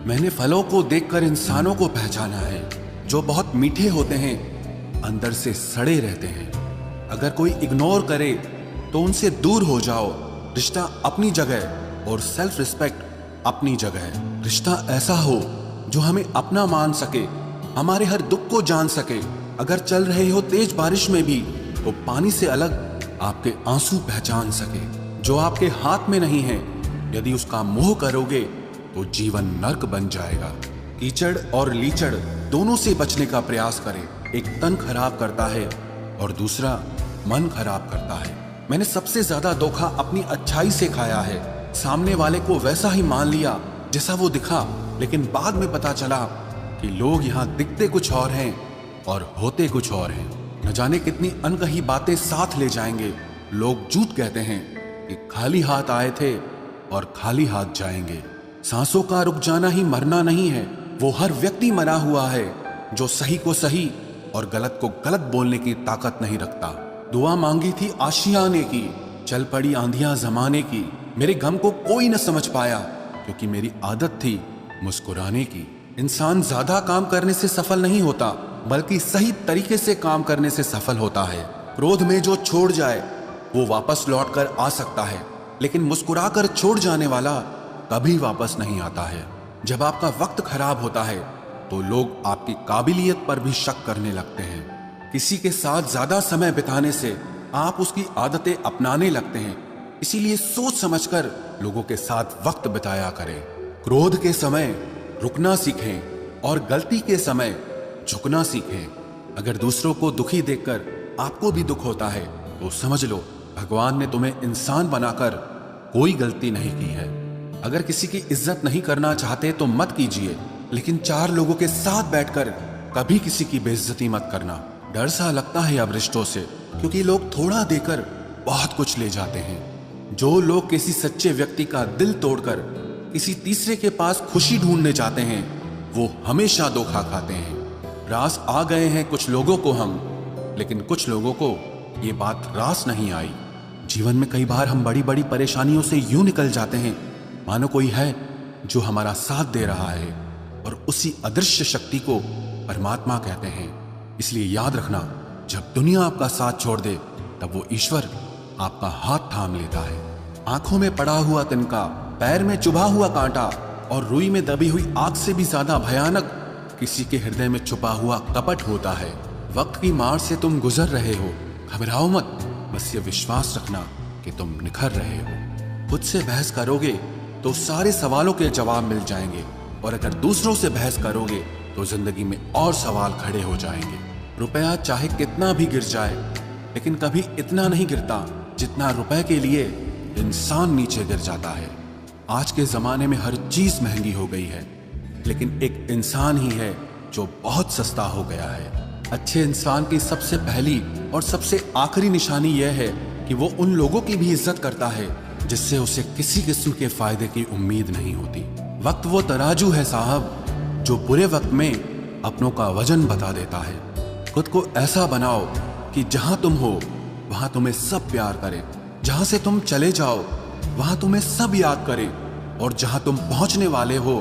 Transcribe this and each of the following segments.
मैंने फलों को देखकर इंसानों को पहचाना है, जो बहुत मीठे होते हैं, अंदर से सड़े रहते हैं। अगर कोई इग्नोर करे तो उनसे दूर हो जाओ। रिश्ता अपनी जगह और सेल्फ रिस्पेक्ट अपनी जगह। रिश्ता ऐसा हो जो हमें अपना मान सके, हमारे हर दुख को जान सके। अगर चल रहे हो तेज बारिश में भी तो पानी से अलग आपके आंसू पहचान सके। जो आपके हाथ में नहीं है, यदि उसका मोह करोगे तो जीवन नर्क बन जाएगा। कीचड़ और लीचड़ दोनों से बचने का प्रयास करें। एक तन खराब करता है और दूसरा मन खराब करता है। मैंने सबसे ज्यादा धोखा अपनी अच्छाई से खाया है। सामने वाले को वैसा ही मान लिया जैसा वो दिखा, लेकिन बाद में पता चला कि लोग यहाँ दिखते कुछ और हैं और होते कुछ और हैं। न जाने कितनी अनकही बातें साथ ले जाएंगे। लोग झूठ कहते हैं कि खाली हाथ आए थे और खाली हाथ जाएंगे। सांसों का रुक जाना ही मरना नहीं है। वो हर व्यक्ति मरा हुआ है जो सही को सही और गलत को गलत बोलने की ताकत नहीं रखता। दुआ मांगी थी आशियाने की, चल पड़ी आंधियां जमाने की। मेरे गम को कोई न समझ पाया क्योंकि मेरी आदत थी मुस्कुराने की। इंसान ज्यादा काम करने से सफल नहीं होता, बल्कि सही तरीके से काम करने से सफल होता है। क्रोध में जो छोड़ जाए वो वापस लौट कर आ सकता है, लेकिन मुस्कुरा कर छोड़ जाने वाला कभी वापस नहीं आता है। जब आपका वक्त खराब होता है तो लोग आपकी काबिलियत पर भी शक करने लगते हैं। किसी के साथ ज्यादा समय बिताने से आप उसकी आदतें अपनाने लगते हैं। इसीलिए सोच समझकर लोगों के साथ वक्त बिताया करें। क्रोध के समय रुकना सीखें और गलती के समय झुकना सीखें। अगर दूसरों को दुखी देखकर आपको भी दुख होता है तो समझ लो भगवान ने तुम्हें इंसान बनाकर कोई गलती नहीं की है। अगर किसी की इज्जत नहीं करना चाहते तो मत कीजिए, लेकिन चार लोगों के साथ बैठकर कभी किसी की बेइज्जती मत करना। डर सा लगता है अब रिश्तों से, क्योंकि लोग थोड़ा देकर बहुत कुछ ले जाते हैं। जो लोग किसी सच्चे व्यक्ति का दिल तोड़कर किसी तीसरे के पास खुशी ढूंढने जाते हैं, वो हमेशा धोखा खाते हैं। रास आ गए हैं कुछ लोगों को हम, लेकिन कुछ लोगों को ये बात रास नहीं आई। जीवन में कई बार हम बड़ी बड़ी परेशानियों से यूं निकल जाते हैं मानो कोई है जो हमारा साथ दे रहा है, और उसी अदृश्य शक्ति को परमात्मा कहते हैं। इसलिए याद रखना, जब दुनिया आपका साथ छोड़ दे तब वो ईश्वर आपका हाथ थाम लेता है। आंखों में पड़ा हुआ तिनका, पैर में चुभा हुआ कांटा और रुई में दबी हुई आग से भी ज्यादा भयानक किसी के हृदय में छुपा हुआ कपट होता है। वक्त की मार से तुम गुजर रहे हो, घबराओ मत। बस ये विश्वास रखना कि तुम निखर रहे हो। खुद से बहस करोगे तो सारे सवालों के जवाब मिल जाएंगे, और अगर दूसरों से बहस करोगे तो जिंदगी में और सवाल खड़े हो जाएंगे। रुपया चाहे कितना भी गिर जाए, लेकिन कभी इतना नहीं गिरता जितना रुपए के लिए इंसान नीचे गिर जाता है। आज के जमाने में हर चीज महंगी हो गई है, लेकिन एक इंसान ही है जो बहुत सस्ता हो गया है। अच्छे इंसान की सबसे पहली और सबसे आखिरी निशानी यह है कि वो उन लोगों की भी इज्जत करता है जिससे उसे किसी किस्म के फायदे की उम्मीद नहीं होती। वक्त वो तराजू है साहब, जो बुरे वक्त में अपनों का वजन बता देता है। खुद को ऐसा बनाओ कि जहां तुम हो वहां तुम्हें सब प्यार करें, जहां से तुम चले जाओ वहां तुम्हें सब याद करें, और जहां तुम पहुंचने वाले हो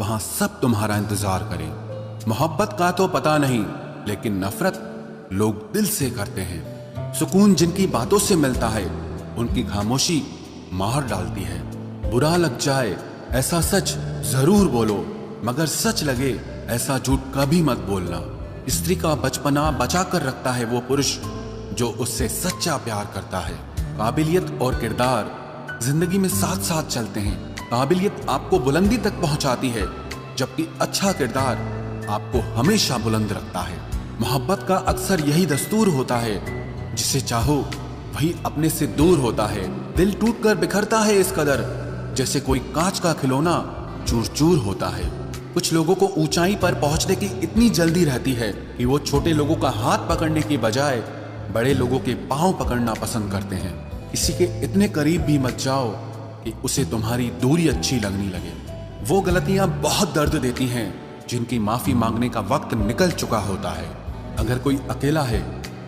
वहां सब तुम्हारा इंतजार करें। मोहब्बत का तो पता नहीं, लेकिन नफरत लोग दिल से करते हैं। सुकून जिनकी बातों से मिलता है, उनकी खामोशी मार डालती है। बुरा लग जाए ऐसा सच जरूर बोलो, मगर सच लगे ऐसा झूठ कभी मत बोलना। स्त्री का बचपना बचा कर रखता है वो पुरुष जो उससे सच्चा प्यार करता है। काबिलियत और किरदार जिंदगी में साथ साथ चलते हैं। काबिलियत आपको बुलंदी तक पहुंचाती है, जबकि अच्छा किरदार आपको हमेशा बुलंद रखता है। मोहब्बत का अक्सर यही दस्तूर होता है, जिसे चाहो वही अपने से दूर होता है। दिल टूट कर बिखरता है इस कदर, जैसे कोई कांच का खिलौना चूर चूर होता है। कुछ लोगों को ऊंचाई पर पहुंचने की इतनी जल्दी रहती है कि वो छोटे लोगों का हाथ पकड़ने की बजाय बड़े लोगों के पांव पकड़ना पसंद करते हैं। किसी के इतने करीब भी मत जाओ कि उसे तुम्हारी दूरी अच्छी लगने लगे। वो गलतियां बहुत दर्द देती हैं जिनकी माफी मांगने का वक्त निकल चुका होता है। अगर कोई अकेला है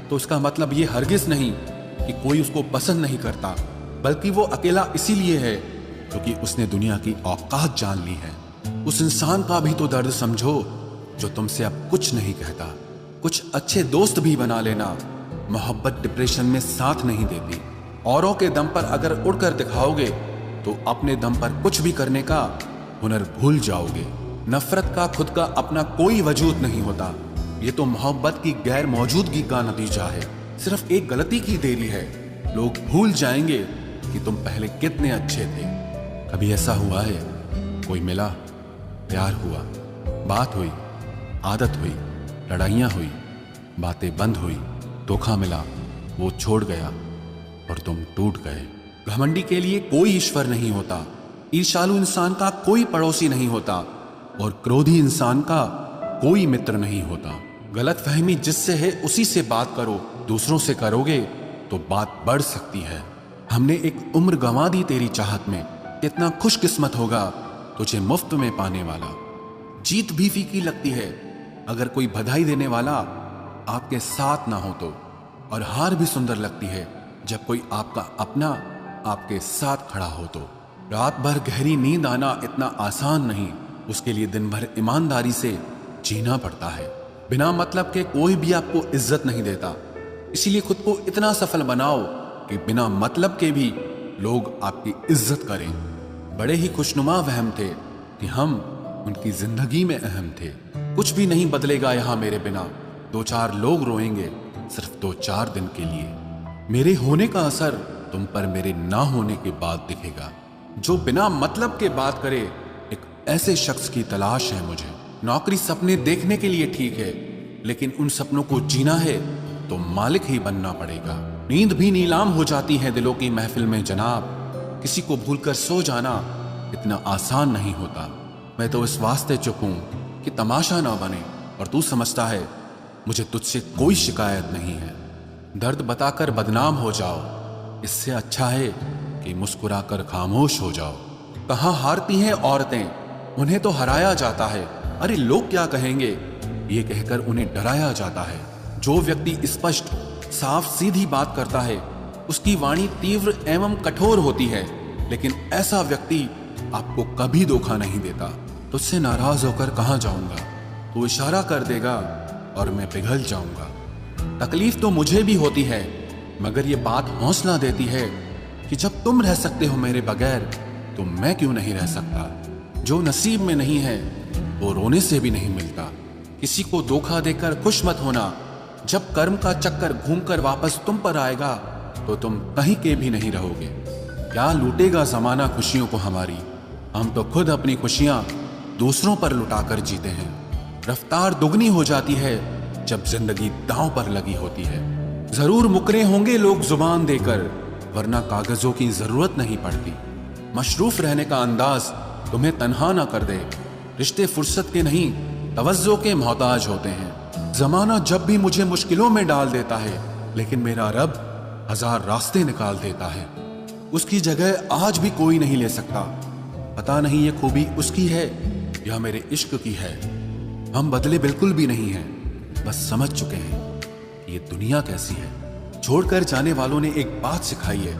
तो उसका मतलब ये हरगिज नहीं कि कोई उसको पसंद नहीं करता, बल्कि वो अकेला इसीलिए है क्योंकि उसने दुनिया की औकात जान ली है। उस इंसान का भी तो दर्द समझो जो तुमसे अब कुछ नहीं कहता। कुछ अच्छे दोस्त भी बना लेना, मोहब्बत डिप्रेशन में साथ नहीं देती। औरों के दम पर अगर उड़कर दिखाओगे तो अपने दम पर कुछ भी करने का हुनर भूल जाओगे। नफरत का खुद का अपना कोई वजूद नहीं होता। ये तो मोहब्बत की गैर मौजूदगी का नतीजा है। सिर्फ एक गलती की देरी है, लोग भूल जाएंगे कि तुम पहले कितने अच्छे थे। कभी ऐसा हुआ है, कोई मिला, प्यार हुआ, बात हुई, आदत हुई, लड़ाइयाँ हुई, बातें बंद हुई, धोखा मिला, वो छोड़ गया और तुम टूट गए। घमंडी के लिए कोई ईश्वर नहीं होता, ईर्ष्यालु इंसान का कोई पड़ोसी नहीं होता और क्रोधी इंसान का कोई मित्र नहीं होता। गलत फहमी जिससे है उसी से बात करो, दूसरों से करोगे तो बात बढ़ सकती है। हमने एक उम्र गंवा दी तेरी चाहत में, कितना खुशकिस्मत होगा तुझे मुफ्त में पाने वाला। जीत भी फीकी लगती है अगर कोई बधाई देने वाला आपके साथ ना हो तो, और हार भी सुंदर लगती है जब कोई आपका अपना आपके साथ खड़ा हो तो। रात भर गहरी नींद आना इतना आसान नहीं, उसके लिए दिन भर ईमानदारी से जीना पड़ता है। बिना मतलब के कोई भी आपको इज्जत नहीं देता, इसीलिए खुद को इतना सफल बनाओ कि बिना मतलब के भी लोग आपकी इज्जत करें। बड़े ही खुशनुमा वहम थे कि हम उनकी जिंदगी में अहम थे। कुछ भी नहीं बदलेगा यहाँ मेरे बिना, दो चार लोग रोएंगे सिर्फ 2-4 दिन के लिए। मेरे होने का असर तुम पर मेरे ना होने के बाद दिखेगा। जो बिना मतलब के बात करे, एक ऐसे शख्स की तलाश है मुझे। नौकरी सपने देखने के लिए ठीक है, लेकिन उन सपनों को जीना है तो मालिक ही बनना पड़ेगा। नींद भी नीलाम हो जाती है दिलों की महफिल में जनाब। किसी को भूलकर सो जाना इतना आसान नहीं होता। मैं तो इस वास्ते चुप हूं कि तमाशा ना बने, और तू समझता है मुझे तुझसे कोई शिकायत नहीं है। दर्द बताकर बदनाम हो जाओ, इससे अच्छा है कि मुस्कुराकर खामोश हो जाओ। कहाँ हारती हैं औरतें, उन्हें तो हराया जाता है। अरे लोग क्या कहेंगे, ये कहकर उन्हें डराया जाता है। जो व्यक्ति स्पष्ट साफ सीधी बात करता है उसकी वाणी तीव्र एवं कठोर होती है, लेकिन ऐसा व्यक्ति आपको कभी धोखा नहीं देता। तुझसे नाराज होकर कहाँ जाऊंगा, तू इशारा कर देगा और मैं पिघल जाऊंगा। तकलीफ तो मुझे भी होती है, मगर ये बात हौसला देती है कि जब तुम रह सकते हो मेरे बगैर तो मैं क्यों नहीं रह सकता। जो नसीब में नहीं है वो रोने से भी नहीं मिलता। किसी को धोखा देकर खुश मत होना, जब कर्म का चक्कर घूमकर वापस तुम पर आएगा तो तुम कहीं के भी नहीं रहोगे। क्या लूटेगा जमाना खुशियों को हमारी, हम तो खुद अपनी खुशियां दूसरों पर लुटाकर जीते हैं। रफ्तार दुगनी हो जाती है जब जिंदगी दांव पर लगी होती है। जरूर मुकरे होंगे लोग जुबान देकर, वरना कागजों की जरूरत नहीं पड़ती। मशरूफ रहने का अंदाज तुम्हें तन्हा ना कर दे। रिश्ते फुर्सत के नहीं तवज्जो के मोहताज होते हैं। जमाना जब भी मुझे मुश्किलों में डाल देता है, लेकिन मेरा रब 1000 रास्ते निकाल देता है। उसकी जगह आज भी कोई नहीं ले सकता। पता नहीं ये खूबी उसकी है या मेरे इश्क की है। हम बदले बिल्कुल भी नहीं हैं, बस समझ चुके हैं कि ये दुनिया कैसी है। छोड़कर जाने वालों ने एक बात सिखाई है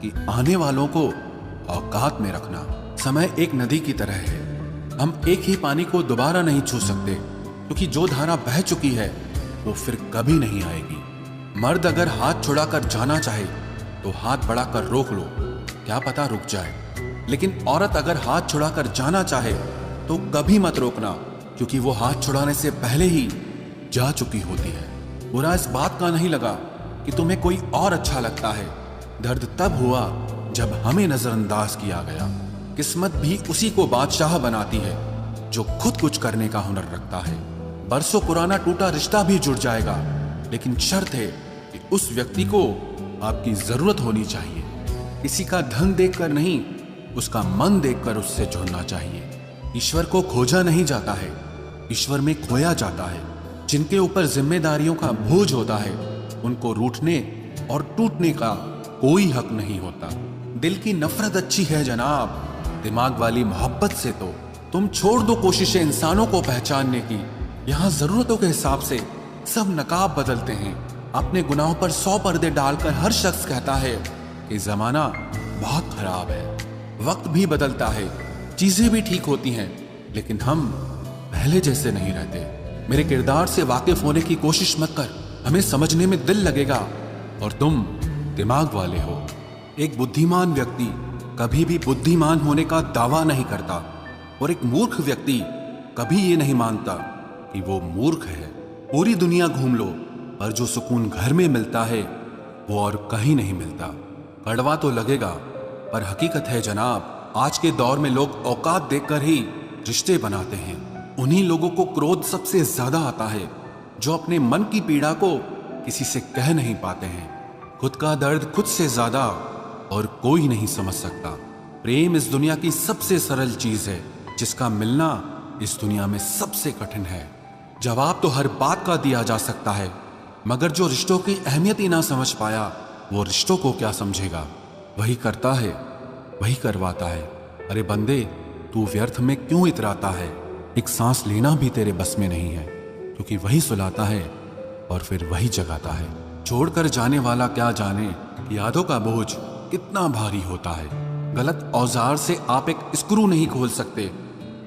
कि आने वालों को औकात में रखना। समय एक नदी की तरह है, हम एक ही पानी को दोबारा नहीं छू सकते, क्योंकि जो धारा बह चुकी है वो फिर कभी नहीं आएगी। मर्द अगर हाथ छुड़ाकर जाना चाहे तो हाथ बढ़ाकर रोक लो, क्या पता रुक जाए। लेकिन औरत अगर हाथ छुड़ाकर जाना चाहे तो कभी मत रोकना, क्योंकि वो हाथ छुड़ाने से पहले ही जा चुकी होती है। बुरा इस बात का नहीं लगा कि तुम्हें कोई और अच्छा लगता है। दर्द तब हुआ जब हमें नजरअंदाज किया गया। किस्मत भी उसी को बादशाह बनाती है जो खुद कुछ करने का हुनर रखता है। बरसों पुराना टूटा रिश्ता भी जुड़ जाएगा, लेकिन शर्त है कि उस व्यक्ति को आपकी जरूरत होनी चाहिए। किसी का धन देखकर नहीं, उसका मन देखकर उससे जुड़ना चाहिए। ईश्वर को खोजा नहीं जाता है, ईश्वर में खोया जाता है। जिनके ऊपर जिम्मेदारियों का बोझ होता है उनको रूठने और टूटने का कोई हक नहीं होता। दिल की नफरत अच्छी है जनाब, दिमाग वाली मोहब्बत से तो तुम छोड़ दो कोशिशें इंसानों को पहचानने की। यहाँ जरूरतों के हिसाब से सब नकाब बदलते हैं। अपने गुनाहों पर 100 पर्दे डालकर हर शख्स कहता है कि जमाना बहुत खराब है। वक्त भी बदलता है, चीजें भी ठीक होती हैं, लेकिन हम पहले जैसे नहीं रहते। मेरे किरदार से वाकिफ होने की कोशिश मत कर, हमें समझने में दिल लगेगा और तुम दिमाग वाले हो। एक बुद्धिमान व्यक्ति कभी भी बुद्धिमान होने का दावा नहीं करता और एक मूर्ख व्यक्ति कभी ये नहीं मानता कि वो मूर्ख है। पूरी दुनिया घूम लो, पर जो सुकून घर में मिलता है वो और कहीं नहीं मिलता। कड़वा तो लगेगा, पर हकीकत है जनाब, आज के दौर में लोग औकात देखकर ही रिश्ते बनाते हैं। उन्हीं लोगों को क्रोध सबसे ज्यादा आता है जो अपने मन की पीड़ा को किसी से कह नहीं पाते हैं। खुद का दर्द खुद से ज्यादा और कोई नहीं समझ सकता। प्रेम इस दुनिया की सबसे सरल चीज है, जिसका मिलना इस दुनिया में सबसे कठिन है। जवाब तो हर बात का दिया जा सकता है, मगर जो रिश्तों की अहमियत ही ना समझ पाया वो रिश्तों को क्या समझेगा। वही करता है, वही करवाता है। अरे बंदे, तू व्यर्थ में क्यों इतराता है? एक सांस लेना भी तेरे बस में नहीं है, क्योंकि वही सुलाता है और फिर वही जगाता है। छोड़कर जाने वाला क्या जाने कि यादों का बोझ कितना भारी होता है। गलत औजार से आप एक स्क्रू नहीं खोल सकते,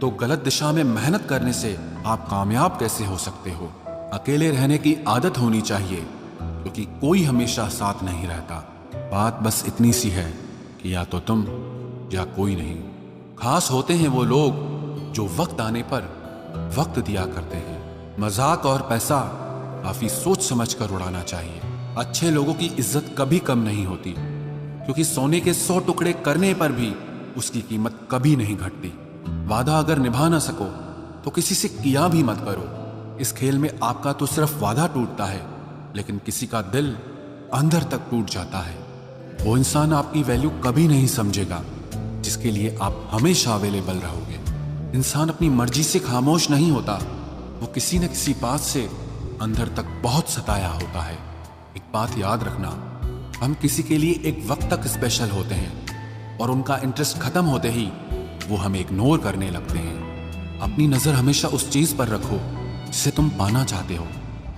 तो गलत दिशा में मेहनत करने से आप कामयाब कैसे हो सकते हो? अकेले रहने की आदत होनी चाहिए, क्योंकि कोई हमेशा साथ नहीं रहता। बात बस इतनी सी है कि या तो तुम या कोई नहीं। खास होते हैं वो लोग जो वक्त आने पर वक्त दिया करते हैं। मजाक और पैसा काफी सोच समझ कर उड़ाना चाहिए। अच्छे लोगों की इज्जत कभी कम नहीं होती, क्योंकि सोने के 100 टुकड़े करने पर भी उसकी कीमत कभी नहीं घटती। वादा अगर निभा ना सको तो किसी से किया भी मत करो। इस खेल में आपका तो सिर्फ वादा टूटता है, लेकिन किसी का दिल अंदर तक टूट जाता है। वो इंसान आपकी वैल्यू कभी नहीं समझेगा जिसके लिए आप हमेशा अवेलेबल रहोगे। इंसान अपनी मर्जी से खामोश नहीं होता, वो किसी न किसी बात से अंदर तक बहुत सताया होता है। एक बात याद रखना, हम किसी के लिए एक वक्त तक स्पेशल होते हैं और उनका इंटरेस्ट खत्म होते ही वो हमें इग्नोर करने लगते हैं। अपनी नजर हमेशा उस चीज पर रखो जिसे तुम पाना चाहते हो,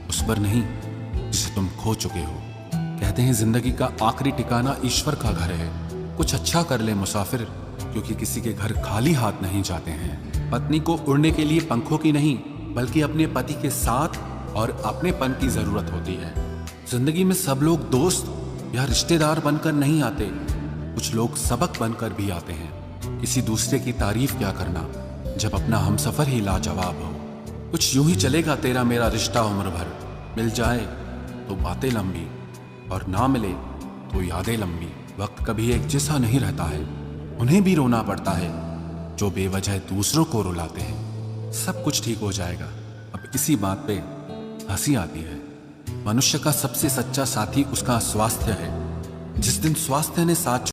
उस पर नहीं जिसे तुम खो चुके हो। कहते हैं जिंदगी का आखिरी ठिकाना ईश्वर का घर है। कुछ अच्छा कर ले मुसाफिर, क्योंकि किसी के घर खाली हाथ नहीं जाते हैं। पत्नी को उड़ने के लिए पंखों की नहीं, बल्कि अपने पति के साथ और अपनेपन की जरूरत होती है। जिंदगी में सब लोग दोस्त या रिश्तेदार बनकर नहीं आते, कुछ लोग सबक बनकर भी आते हैं। किसी दूसरे की तारीफ क्या करना जब अपना हमसफर ही लाजवाब हो। कुछ यूं ही चलेगा तेरा मेरा रिश्ता उम्र भर, मिल जाए तो बातें लंबी और ना मिले तो यादें लंबी। वक्त कभी एक जैसा नहीं रहता है, उन्हें भी रोना पड़ता है जो बेवजह दूसरों को रुलाते हैं। सब कुछ ठीक हो जाएगा। अब इसी बात पे हंसी आती है। मनुष्य का सबसे सच्चा साथी उसका स्वास्थ्य है। जिस दिन स्वास्थ्य ने साथ